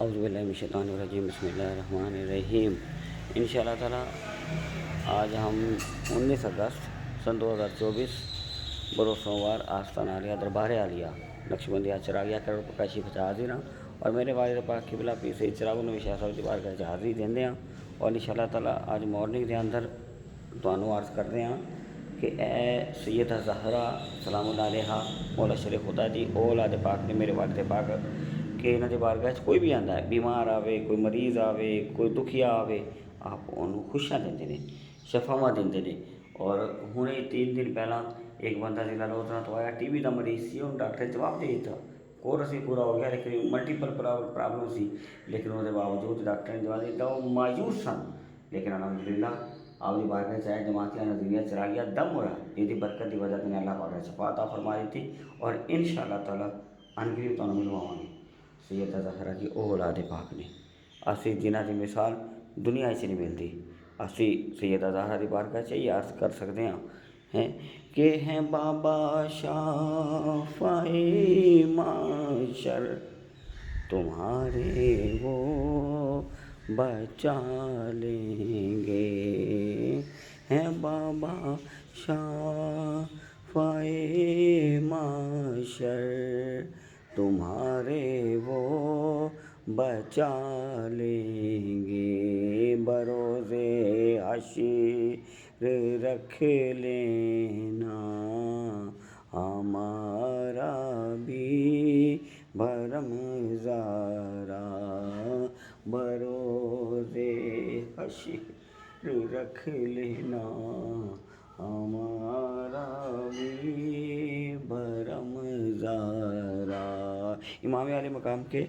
اعوذ باللہ من الشیطان الرجیم، بسم اللہ الرحمن الرحیم۔ انشاءاللہ تعالیٰ آج ہم 19 اگست سن 2024 بروز سوموار آستان عالیہ دربار عالیہ نقشبندیہ چراغیہ کروڑ پرکاشی بچا حاضر ہاں اور میرے والد پاک قبلہ پیر سید چراغوں نے شاہ صاحب دی بارگاہ وچ حاضری دیندے ہاں اور انشاءاللہ تعالیٰ آج مارننگ دے اندر تانوں عرض کردے ہاں کہ اے سیدہ زہرا سلام اللہ علیہا مولا شر خدا دی اولاد پاک نے میرے والد پاک کہ انہاں دے بارگاہ کوئی بھی آندا ہے، بیمار آوے، کوئی مریض آوے، کوئی دکھیا آوے، آپ انہوں خوشیاں دیندے نے، شفاواں دیندے نے۔ اور ہنے 3 دن پہلا ایک بندہ ضلع لوتھرا تو آیا، ٹی بی دا مریض سی، انہوں ڈاکٹر نے جواب دے دیتا، کورس ہی پورا ہو گیا لیکن ملٹیپل پرابلم سی، لیکن اس کے باوجود ڈاکٹر نے جواب دیتا، وہ مایوس سن، لیکن الحمدللہ آپ کی بارگاہ چاہے جماعتیہ نظریہ چراغیہ دم ہویا، جی برکت دی وجہ سے اللہ پاک نے شفا عطا فرما دیتی اور انشاءاللہ تعالیٰ انقریب تانوں ملواواں گے سیدہ زہرا دی اولاد پاک نے۔ اسی جنہاں دی مثال دنیا وچ نہیں ملتی، اسی سیدہ زہرا دی بارگاہ چ یہ عرض کر سکتے ہیں کہ ہیں بابا شافعِ معشر تمہارے وہ بچا لیں گے، ہیں بابا شافعِ معشر تمہارے وہ بچا لیں گے، بروز حشر رکھ لینا ہمارا بھی بھرم ذرا، بروز حشر رکھ لینا ہمارا بھی بھرم ذرا۔ امام عالی مقام کے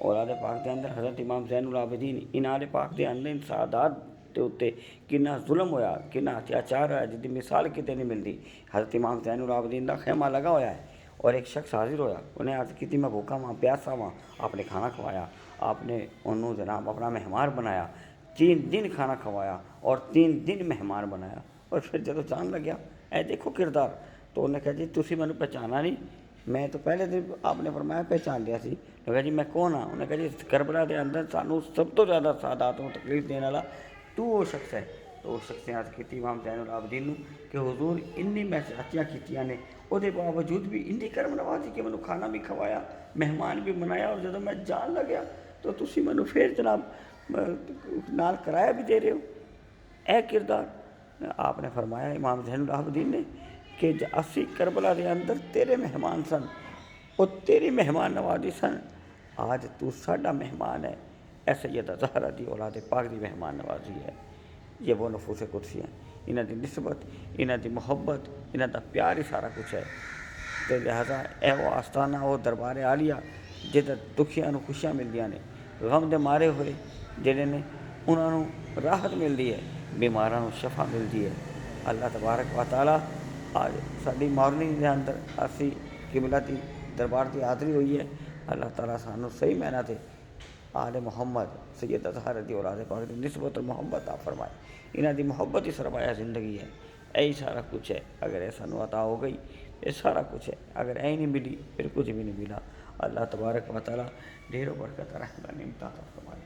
اولاد پاک دے اندر حضرت امام زین العابدین ان آل پاک دے اندر سعادات دے اتے کنا ظلم ہویا، کنا اتیاچار ہویا، جدی مثال کتے نہیں ملتی۔ حضرت امام زین العابدین دا خیمہ لگا ہویا ہے اور ایک شخص حاضر ہویا، انہیں عرض کی میں بھوکا ہاں، پیاسا ہاں، آپ نے کھانا کھوایا، آپ نے انہوں جناب اپنا مہمان بنایا، 3 دن کھانا کھوایا اور 3 دن مہمان بنایا، اور پھر جدو جان لگیا اے دیکھو کردار، تو انہوں نے کہا جی تسی میں نے پہچانا نہیں، میں تو پہلے دن آپ نے فرمایا پہچان لیا سی، نے کہا جی میں کون ہاں؟ انہوں نے کہا جی کربلا دے اندر سانوں سب تو زیادہ سعادات کو تکلیف دینے والا تو وہ شخص ہے۔ تو اس شخص نے عرض کی امام زین العابدین نو کہ حضور انی میں ساتیاں کیتیاں نے، وہ دے باوجود بھی انی کرم نوازی کہ میں کھانا بھی کھوایا، مہمان بھی بنایا، اور جدو میں جان لگیا تو تسی میں پھر جناب نال کرایہ بھی دے رہے ہو، اے کردار۔ آپ نے فرمایا امام زین العابدین نے کہ اسی کربلا دے اندر تیرے مہمان سن، وہ تیری مہمان نوازی سن، آج تو ساڈا مہمان ہے، اے سیدہ زہرا دی اولاد پاک دی مہمان نوازی ہے۔ یہ وہ نفوس قدسی ہیں، انہاں دی نسبت، انہاں دی محبت، انہاں دا پیار ہی سارا کچھ ہے۔ تو لہذا اے وہ آستانہ، وہ دربار عالیہ جدھر دکھیاں نو خوشیاں ملدیاں نے، غم دے مارے ہوئے جڑے نے انہاں نو راحت ملدی ہے، بیماراں نو شفا ملدی ہے۔ اللہ تبارک و تعالیٰ آج ساری مارننگ دے اندر اسی قبلہ دی دربار دی حاضری ہوئی ہے، اللہ تعالیٰ سانو صحیح معنی تے آل محمد سیدہ زہرا دی اولاد پاک دی نسبت اور محبت عطا فرمائے۔ انہاں دی محبت ہی سرمایہ زندگی ہے، یہی سارا کچھ ہے۔ اگر یہ سانو عطا ہو گئی یہ سارا کچھ ہے، اگر یہ نہیں ملی پھر کچھ بھی نہیں ملا۔ اللہ تبارک و تعالیٰ ڈھیر و برکت رحمت نعمت عطا فرمائے۔